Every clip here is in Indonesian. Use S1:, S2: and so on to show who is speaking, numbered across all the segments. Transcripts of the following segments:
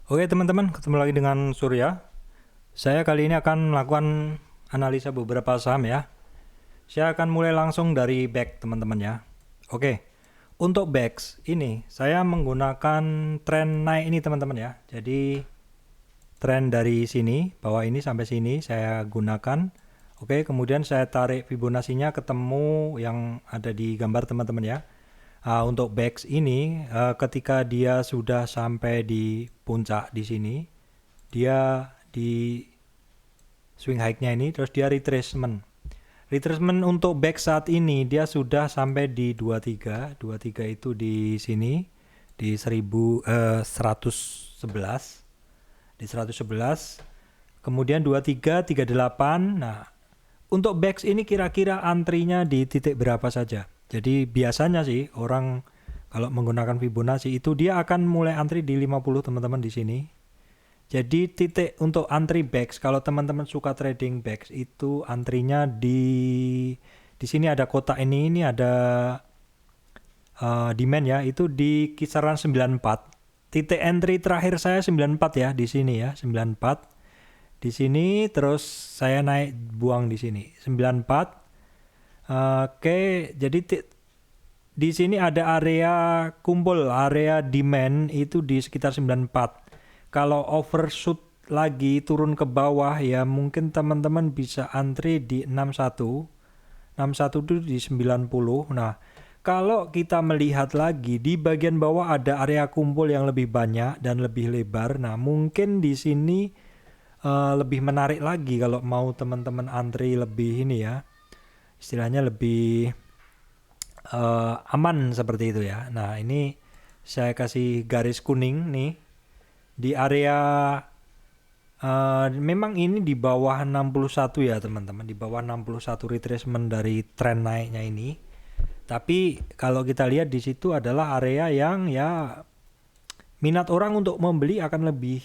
S1: Oke teman-teman, ketemu lagi dengan Surya. Saya kali ini akan melakukan analisa beberapa saham ya. Saya akan mulai langsung dari back teman-teman ya. Oke, untuk backs ini saya menggunakan tren naik ini teman-teman ya. Jadi tren dari sini, bawah ini sampai sini saya gunakan. Oke, kemudian saya tarik Fibonacci-nya ketemu yang ada di gambar teman-teman ya. Untuk backs ini, ketika dia sudah sampai di puncak di sini, dia di swing high-nya ini, terus dia retracement. Retracement untuk back saat ini dia sudah sampai di 23. 23 itu di sini di 111. Di 111. Kemudian 23, 38. Nah, untuk backs ini kira-kira antrinya di titik berapa saja? Jadi biasanya sih orang kalau menggunakan Fibonacci itu dia akan mulai antri di 50 teman-teman di sini. Jadi titik untuk antri backs kalau teman-teman suka trading backs itu antrinya di sini ada kotak ini ada demand ya, itu di kisaran 94. Titik entry terakhir saya 94 ya di sini ya, 94. Di sini terus saya naik buang di sini 94. Oke, jadi di sini ada area kumpul, area demand itu di sekitar 94. Kalau overshoot lagi turun ke bawah ya mungkin teman-teman bisa antri di 61. 61 itu di 90. Nah, kalau kita melihat lagi di bagian bawah ada area kumpul yang lebih banyak dan lebih lebar. Nah, mungkin di sini lebih menarik lagi kalau mau teman-teman antri lebih ini ya. Istilahnya lebih aman seperti itu ya. Nah, ini saya kasih garis kuning nih di area memang ini di bawah 61 ya teman-teman, di bawah 61 retracement dari tren naiknya ini. Tapi kalau kita lihat di situ adalah area yang ya minat orang untuk membeli akan lebih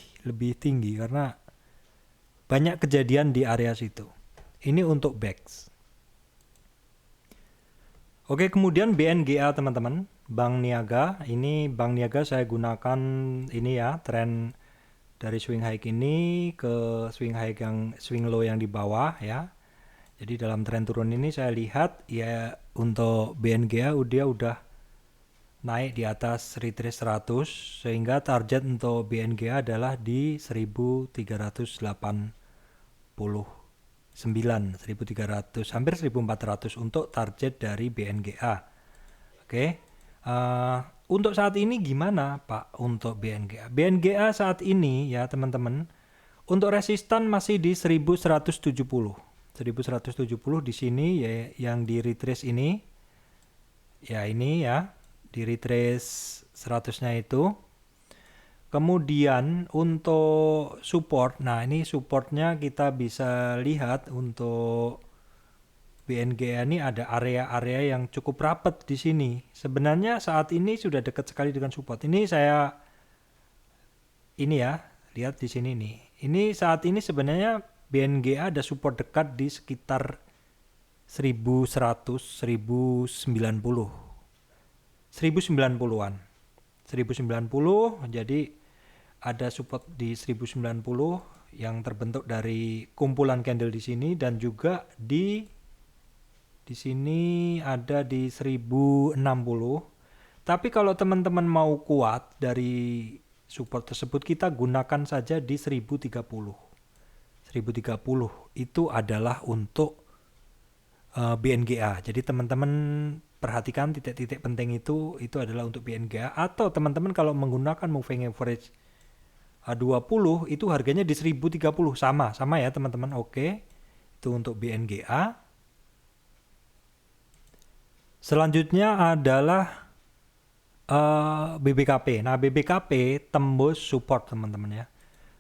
S1: tinggi karena banyak kejadian di area situ. Ini untuk backs. Oke, kemudian BNGA teman-teman, Bank Niaga. Ini Bank Niaga saya gunakan ini ya, tren dari swing high ini ke swing high yang swing low yang di bawah ya. Jadi dalam tren turun ini saya lihat ya untuk BNGA dia udah naik di atas retrace 100 sehingga target untuk BNGA adalah di 1389, 1300 hampir 1400 untuk target dari BNGA. Oke. Untuk saat ini gimana Pak untuk BNGA? BNGA saat ini ya teman-teman, untuk resistan masih di 1170. 1170 di sini ya yang di retrace ini. Ya ini ya, di retrace 100-nya itu. Kemudian untuk support, nah ini supportnya kita bisa lihat untuk BNGA ini ada area-area yang cukup rapat di sini. Sebenarnya saat ini sudah dekat sekali dengan support. Ini saya ini ya, lihat di sini nih. Ini saat ini sebenarnya BNGA ada support dekat di sekitar 1100, 1090. 1090-an. 1090, jadi ada support di 1090 yang terbentuk dari kumpulan candle di sini dan juga di sini ada di 1060. Tapi kalau teman-teman mau kuat dari support tersebut kita gunakan saja di 1030. 1030 itu adalah untuk BNGA. Jadi teman-teman perhatikan titik-titik penting itu adalah untuk BNGA atau teman-teman kalau menggunakan moving average 20 itu harganya di 1030 sama ya teman-teman. Oke. Itu untuk BNGA. Selanjutnya adalah BBKP. Nah, BBKP tembus support teman-teman ya.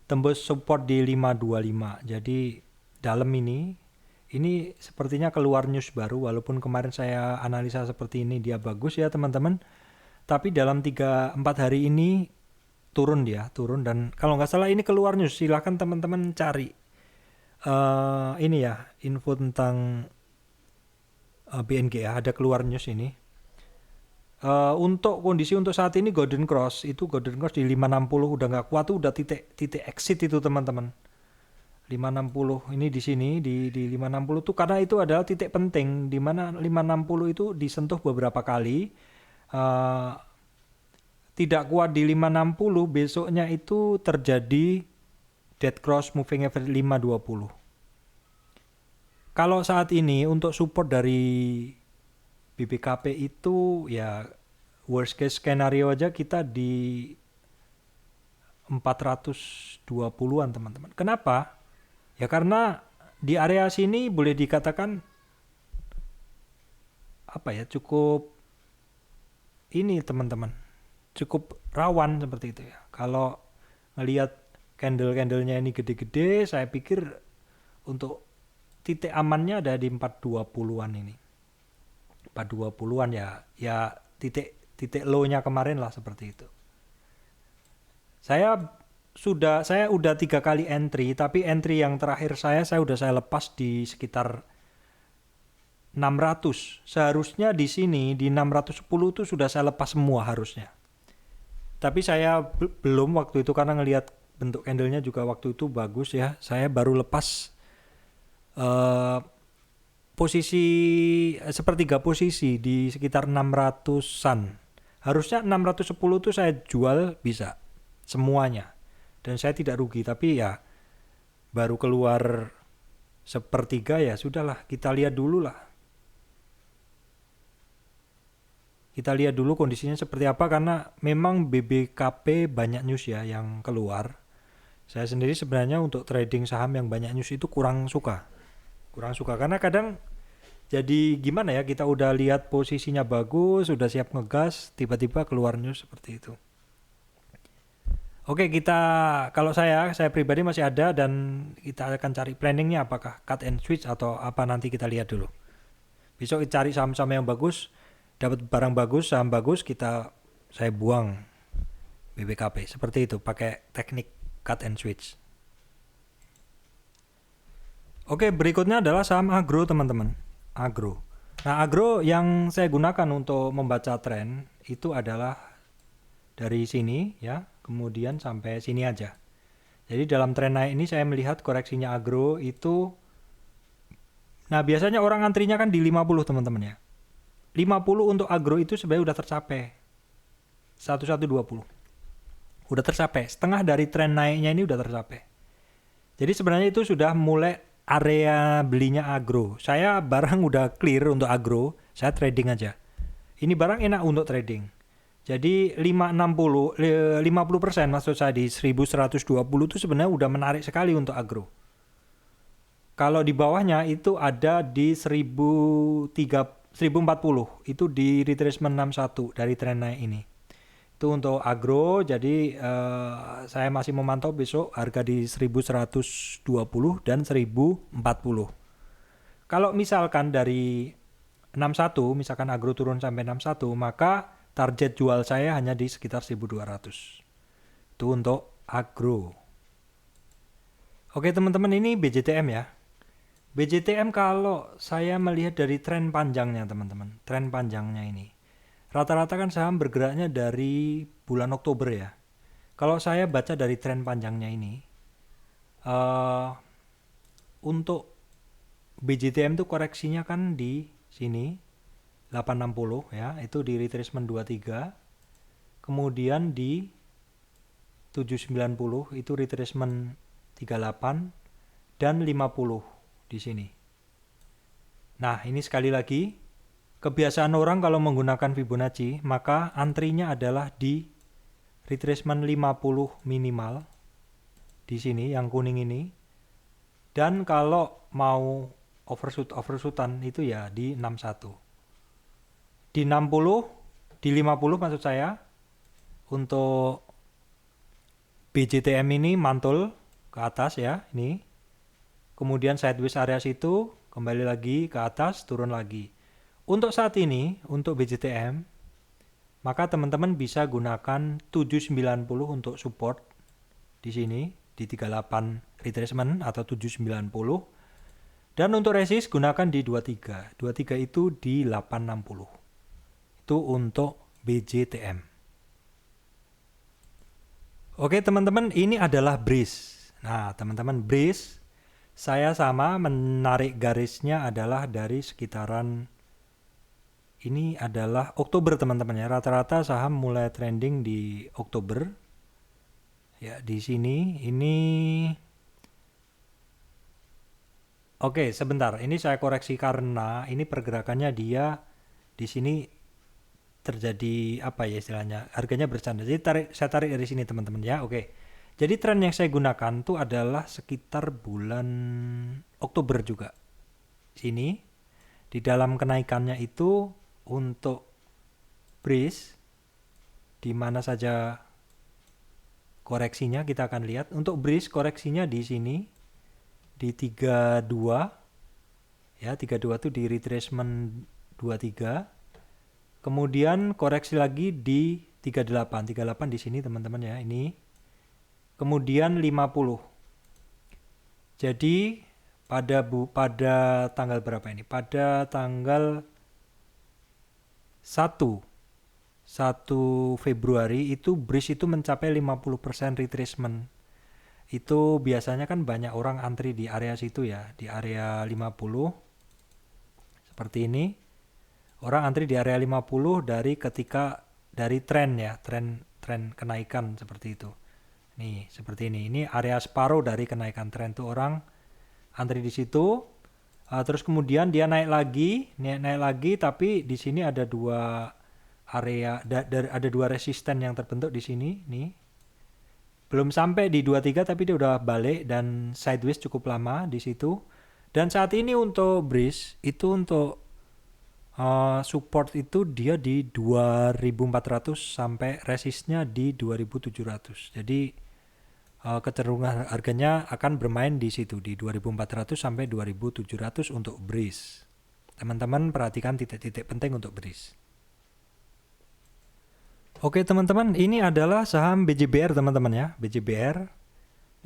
S1: Tembus support di 525. Jadi dalam ini sepertinya keluar news baru walaupun kemarin saya analisa seperti ini dia bagus ya teman-teman. Tapi dalam 3-4 hari ini turun dan kalau nggak salah ini keluar news, silahkan teman-teman cari ini ya info tentang BNGA ada keluar news ini. Untuk kondisi untuk saat ini Golden Cross di 560 udah nggak kuat tuh, udah titik exit itu teman-teman. 560 ini di sini di 560 tuh, karena itu adalah titik penting di mana 560 itu disentuh beberapa kali. Eh, Tidak kuat di 560, besoknya itu terjadi dead cross moving average 520. Kalau saat ini untuk support dari BBKP itu ya worst case skenario aja kita di 420-an teman-teman. Kenapa? Ya karena di area sini boleh dikatakan apa ya, cukup ini teman-teman, cukup rawan seperti itu ya. Kalau ngelihat candle-candlenya ini gede-gede, saya pikir untuk titik amannya ada di 420-an ini. 420-an ya titik low-nya kemarin lah seperti itu. Saya udah 3 kali entry, tapi entry yang terakhir saya lepas di sekitar 600. Seharusnya di sini di 610 itu sudah saya lepas semua harusnya. Tapi saya belum waktu itu karena ngelihat bentuk candlenya juga waktu itu bagus ya. Saya baru lepas posisi sepertiga posisi di sekitar 600-an. Harusnya 610 itu saya jual bisa semuanya. Dan saya tidak rugi, tapi ya baru keluar sepertiga ya sudahlah, kita lihat dulu lah. Kita lihat dulu kondisinya seperti apa, karena memang BBKP banyak news ya yang keluar. Saya sendiri sebenarnya untuk trading saham yang banyak news itu kurang suka karena kadang jadi gimana ya, kita udah lihat posisinya bagus, udah siap ngegas, tiba-tiba keluar news seperti itu. Oke, kalau saya pribadi masih ada, dan kita akan cari planningnya apakah cut and switch atau apa, nanti kita lihat dulu. Besok cari saham-saham yang bagus, dapat barang bagus, saham bagus, saya buang BBKP seperti itu, pakai teknik cut and switch. Oke, berikutnya adalah saham agro teman-teman. Agro. Nah, agro yang saya gunakan untuk membaca tren itu adalah dari sini ya, kemudian sampai sini aja. Jadi dalam tren naik ini saya melihat koreksinya agro itu, nah biasanya orang antrinya kan di 50 teman-teman ya. 50 untuk agro itu sebenarnya udah tercapai. 1120. Udah tercapai. Setengah dari tren naiknya ini udah tercapai. Jadi sebenarnya itu sudah mulai area belinya agro. Saya barang udah clear untuk agro, saya trading aja. Ini barang enak untuk trading. Jadi 50% maksud saya di 1120 itu sebenarnya udah menarik sekali untuk agro. Kalau di bawahnya itu ada di 1040, itu di retracement 61 dari tren naik ini. Itu untuk agro, jadi saya masih memantau besok harga di 1120 dan 1040. Kalau misalkan dari 61, misalkan agro turun sampai 61, maka target jual saya hanya di sekitar 1200. Itu untuk agro. Oke teman-teman, ini BJTM ya. BJTM kalau saya melihat dari tren panjangnya teman-teman, tren panjangnya ini. Rata-rata kan saham bergeraknya dari bulan Oktober ya. Kalau saya baca dari tren panjangnya ini, untuk BJTM itu koreksinya kan di sini 860 ya, itu di retracement 23. Kemudian di 790 itu retracement 38 dan 50 di sini. Nah, ini sekali lagi kebiasaan orang kalau menggunakan Fibonacci, maka antrinya adalah di retracement 50 minimal di sini yang kuning ini. Dan kalau mau overshootan itu ya di 61. Di 60, di 50 maksud saya, untuk BJTM ini mantul ke atas ya, ini. Kemudian sideways area situ, kembali lagi ke atas, turun lagi. Untuk saat ini, untuk BJTM, maka teman-teman bisa gunakan 790 untuk support di sini, di 38 retracement atau 790. Dan untuk resist gunakan di 23. 23 itu di 860. Itu untuk BJTM. Oke teman-teman, ini adalah breeze. Nah teman-teman, breeze saya sama menarik garisnya adalah dari sekitaran, ini adalah Oktober teman-teman ya. Rata-rata saham mulai trending di Oktober. Ya di sini ini. Oke, sebentar. Ini saya koreksi karena ini pergerakannya dia di sini terjadi apa ya istilahnya, harganya bersandar. Jadi saya tarik dari sini teman-teman ya. Oke. Jadi tren yang saya gunakan tuh adalah sekitar bulan Oktober juga. Sini di dalam kenaikannya itu untuk breeze di mana saja koreksinya kita akan lihat. Untuk breeze koreksinya di sini di 32 ya, 32 tuh di retracement 23. Kemudian koreksi lagi di 38 di sini teman-teman ya, ini. Kemudian 50. Jadi pada tanggal berapa ini? Pada tanggal 1 Februari itu breeze itu mencapai 50% retracement. Itu biasanya kan banyak orang antri di area situ ya, di area 50. Seperti ini. Orang antri di area 50 dari tren ya, tren kenaikan seperti itu. Nih, seperti ini. Ini area separuh dari kenaikan tren tuh orang antri di situ. Terus kemudian dia naik lagi, tapi di sini ada dua area, ada dua resisten yang terbentuk di sini, nih. Belum sampai di 23 tapi dia udah balik dan sideways cukup lama di situ. Dan saat ini untuk breeze itu untuk support itu dia di 2400 sampai resistnya di 2700. Jadi kecenderungan harganya akan bermain di situ di 2400 sampai 2700 untuk breeze. Teman-teman perhatikan titik-titik penting untuk breeze. Oke teman-teman, ini adalah saham BJBR teman-teman ya, BJBR.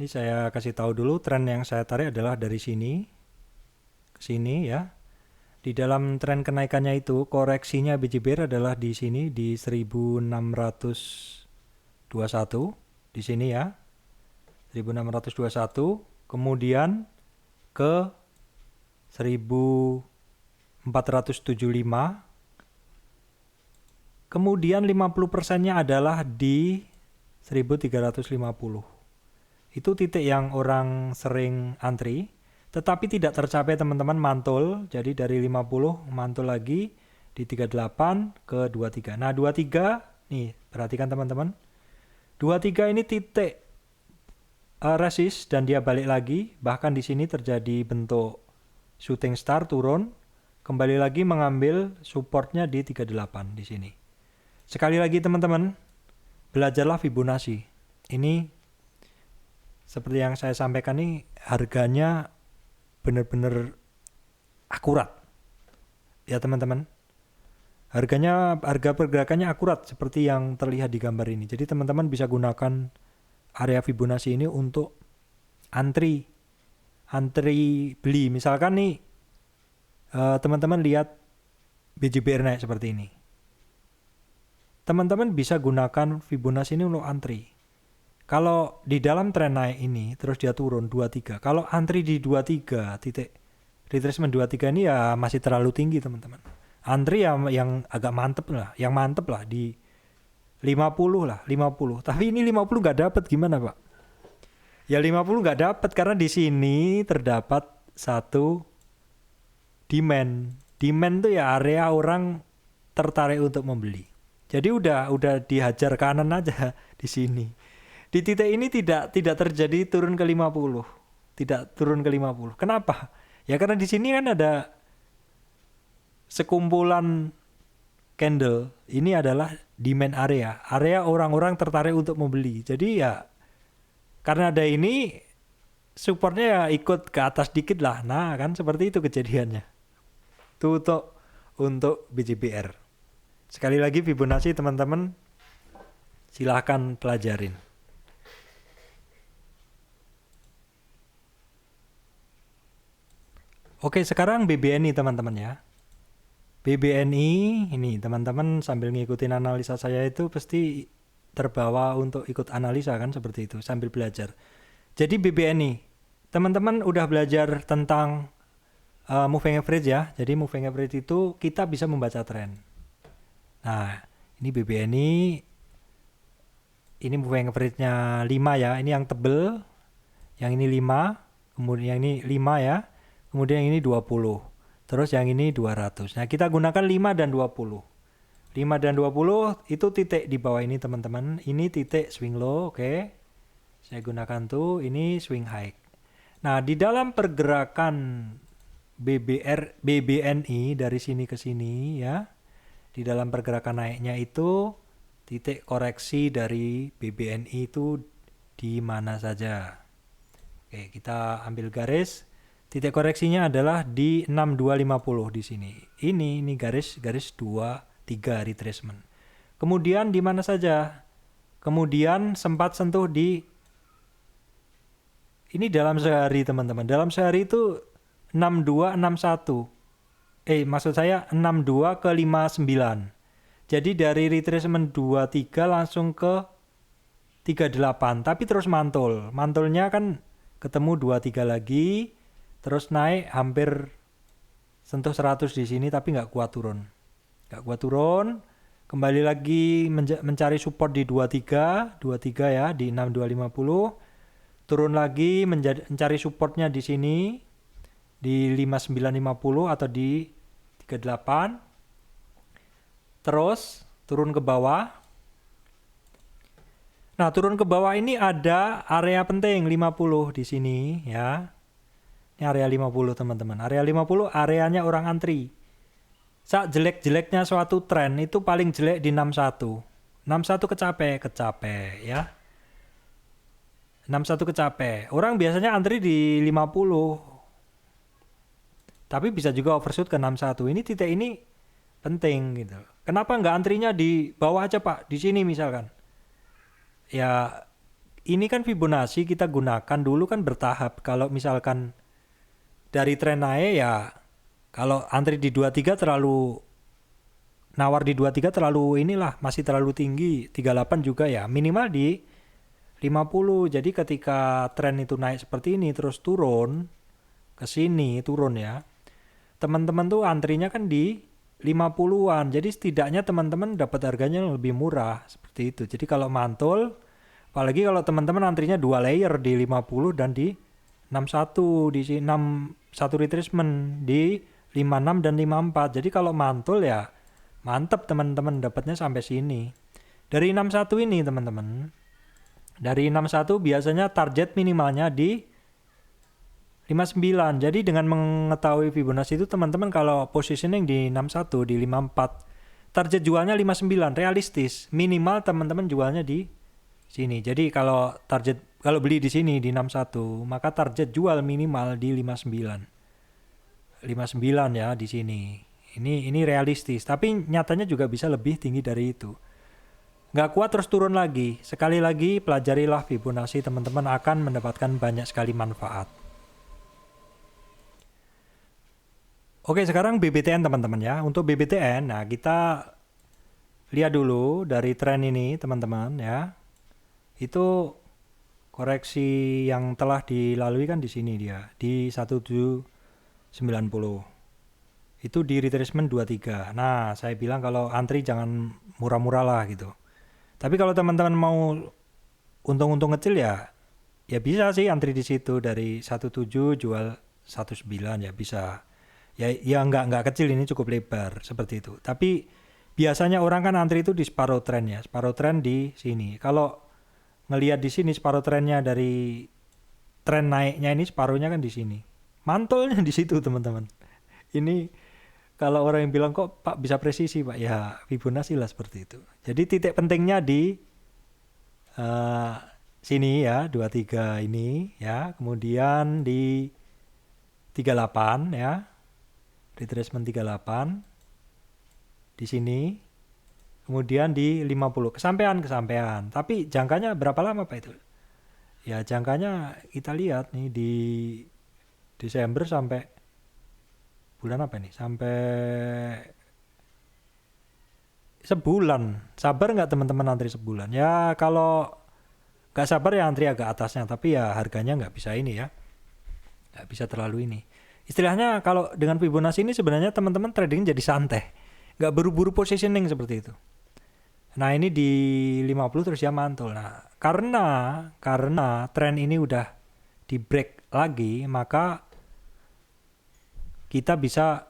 S1: Ini saya kasih tahu dulu, tren yang saya tarik adalah dari sini ke sini ya. Di dalam tren kenaikannya itu koreksinya BJBR adalah di sini di 1621 di sini ya. 1621 kemudian ke 1475. Kemudian 50%-nya adalah di 1350. Itu titik yang orang sering antri. Tetapi tidak tercapai teman-teman, mantul. Jadi dari 50 mantul lagi di 38 ke 23. Nah 23 nih perhatikan teman-teman. 23 ini titik resist dan dia balik lagi. Bahkan di sini terjadi bentuk shooting star turun. Kembali lagi mengambil supportnya di 38 di sini. Sekali lagi teman-teman, belajarlah Fibonacci. Ini seperti yang saya sampaikan nih, harganya benar-benar akurat ya teman-teman. Harga pergerakannya akurat seperti yang terlihat di gambar ini. Jadi teman-teman bisa gunakan area Fibonacci ini untuk antri beli. Misalkan nih teman-teman lihat BJBR naik seperti ini, teman-teman bisa gunakan Fibonacci ini untuk antri. Kalau di dalam tren naik ini terus dia turun 23. Kalau antri di 23 titik retracement 23 ini ya masih terlalu tinggi teman-teman. Antri yang agak mantep lah, di 50 lah, 50. Tapi ini 50 nggak dapat gimana Pak? Ya 50 nggak dapat karena di sini terdapat satu demand. Demand tuh ya area orang tertarik untuk membeli. Jadi udah dihajar kanan aja di sini. Di titik ini tidak terjadi turun ke 50. Tidak turun ke 50. Kenapa? Ya karena di sini kan ada sekumpulan candle. Ini adalah demand area. Area orang-orang tertarik untuk membeli. Jadi ya karena ada ini supportnya ya ikut ke atas dikit lah. Nah kan seperti itu kejadiannya. Itu untuk BJBR. Sekali lagi Fibonacci teman-teman silahkan pelajarin. Oke, sekarang BBNI teman-teman ya. BBNI ini teman-teman sambil ngikutin analisa saya itu pasti terbawa untuk ikut analisa kan seperti itu sambil belajar. Jadi BBNI, teman-teman udah belajar tentang moving average ya. Jadi moving average itu kita bisa membaca tren. Nah, ini BBNI, ini moving average-nya 5 ya. Ini yang tebel, yang ini 5, kemudian yang ini 5 ya. Kemudian yang ini 20. Terus yang ini 200. Nah, kita gunakan 5 dan 20. 5 dan 20 itu titik di bawah ini teman-teman. Ini titik swing low, oke. Saya gunakan tuh, ini swing high. Nah, di dalam pergerakan BBNI dari sini ke sini ya. Di dalam pergerakan naiknya itu titik koreksi dari BBNI itu di mana saja. Oke, kita ambil garis. Titik koreksinya adalah di 6250 di sini. Ini garis 2 3 retracement. Kemudian di mana saja? Kemudian sempat sentuh di ini dalam sehari teman-teman. Dalam sehari itu 6261. Maksud saya 62 ke 59. Jadi dari retracement 23 langsung ke 38, tapi terus mantul. Mantulnya kan ketemu 23 lagi, terus naik hampir sentuh 100 di sini tapi nggak kuat turun. Kembali lagi mencari support di 23 ya di 6250. Turun lagi mencari supportnya di sini di 5950 atau di 38. Terus turun ke bawah. Nah, turun ke bawah ini ada area penting 50 di sini ya. Ini area 50 teman-teman. Area 50 areanya orang antri. Saat jelek-jeleknya suatu tren itu paling jelek di 61. 61 kecape ya. 61 kecape. Orang biasanya antri di 50. Tapi bisa juga overshoot ke 61. Ini titik ini penting gitu. Kenapa nggak antrinya di bawah aja Pak? Di sini misalkan. Ya ini kan Fibonacci kita gunakan dulu kan bertahap. Kalau misalkan dari tren naik ya kalau antri di 23 terlalu nawar di 23 terlalu inilah masih terlalu tinggi. 38 juga ya minimal di 50. Jadi ketika tren itu naik seperti ini terus turun ke sini turun ya. Teman-teman tuh antrinya kan di 50-an. Jadi setidaknya teman-teman dapat harganya lebih murah seperti itu. Jadi kalau mantul apalagi kalau teman-teman antrinya 2 layer di 50 dan di 61 di 61 retracement di 56 dan 54. Jadi kalau mantul ya mantep teman-teman dapatnya sampai sini. Dari 61 ini teman-teman. Dari 61 biasanya target minimalnya di 59. Jadi dengan mengetahui Fibonacci itu teman-teman kalau positioning di 61 di 54 target jualnya 59 realistis. Minimal teman-teman jualnya di sini. Jadi kalau beli di sini di 61 maka target jual minimal di 59. 59 ya di sini. Ini realistis, tapi nyatanya juga bisa lebih tinggi dari itu. Nggak kuat terus turun lagi. Sekali lagi pelajarilah Fibonacci, teman-teman akan mendapatkan banyak sekali manfaat. Oke, sekarang BBTN teman-teman ya. Untuk BBTN, nah kita lihat dulu dari tren ini teman-teman ya. Itu koreksi yang telah dilalui kan di sini dia, di 1790. Itu di retracement 23. Nah, saya bilang kalau antri jangan murah-murah lah gitu. Tapi kalau teman-teman mau untung-untung kecil ya bisa sih antri di situ dari 17 jual 19 ya bisa. Ya enggak kecil, ini cukup lebar seperti itu. Tapi biasanya orang kan antri itu di separuh tren ya. Separuh tren di sini. Kalau ngelihat di sini separuh trennya dari tren naiknya ini separuhnya kan di sini. Mantulnya di situ teman-teman. Ini kalau orang yang bilang kok Pak bisa presisi Pak, ya Fibonacci lah seperti itu. Jadi titik pentingnya di sini ya 23 ini ya, kemudian di 38 ya, retracement 38 di sini, kemudian di 50 kesampaian. Tapi jangkanya berapa lama Pak itu? Ya jangkanya kita lihat nih di Desember sampai bulan apa nih? Sampai sebulan. Sabar nggak teman-teman antri sebulan? Ya kalau nggak sabar ya antri agak atasnya, tapi ya harganya nggak bisa ini ya, nggak bisa terlalu ini. Istilahnya kalau dengan Fibonacci ini sebenarnya teman-teman trading jadi santai, nggak buru-buru positioning seperti itu. Nah ini di 50 terus dia mantul. Nah karena tren ini udah di break lagi, maka kita bisa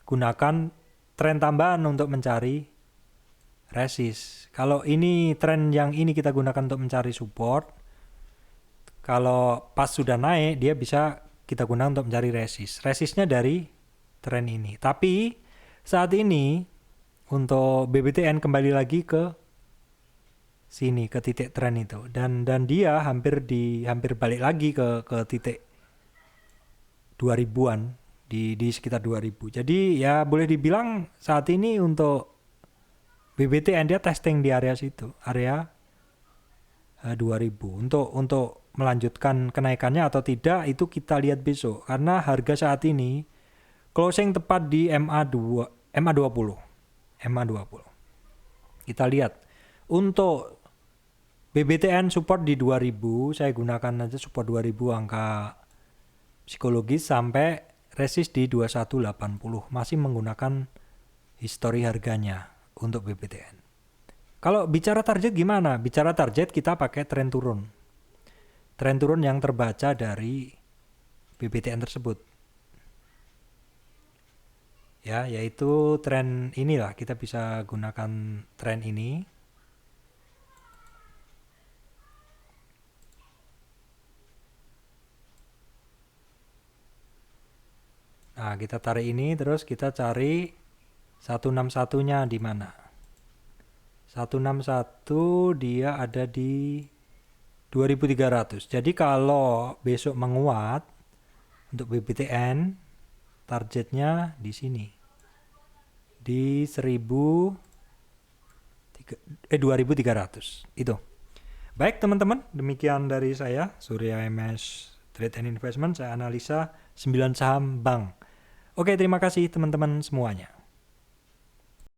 S1: gunakan tren tambahan untuk mencari resist. Kalau ini tren yang ini kita gunakan untuk mencari support, kalau pas sudah naik dia bisa kita gunakan untuk mencari resist. Resistnya dari tren ini. Tapi saat ini untuk BBTN kembali lagi ke sini, ke titik tren itu, dan dia hampir balik lagi ke titik 2000-an, di sekitar 2000. Jadi ya boleh dibilang saat ini untuk BBTN dia testing di area situ, area 2000. Untuk melanjutkan kenaikannya atau tidak itu kita lihat besok, karena harga saat ini closing tepat di MA20. Kita lihat untuk BBTN support di 2000, saya gunakan aja support 2000 angka psikologis sampai resist di 2180, masih menggunakan histori harganya untuk BBTN. Kalau bicara target gimana? Bicara target kita pakai tren turun. Tren turun yang terbaca dari BBTN tersebut. Ya, yaitu tren inilah, kita bisa gunakan tren ini. Nah, kita tarik ini terus kita cari 161-nya di mana? 161 dia ada di 2300. Jadi kalau besok menguat untuk BBTN, targetnya di sini, di 2300 itu. Baik teman-teman, demikian dari saya, Surya MS Trade and Investment. Saya analisa 9 saham bank. Oke, terima kasih teman-teman semuanya.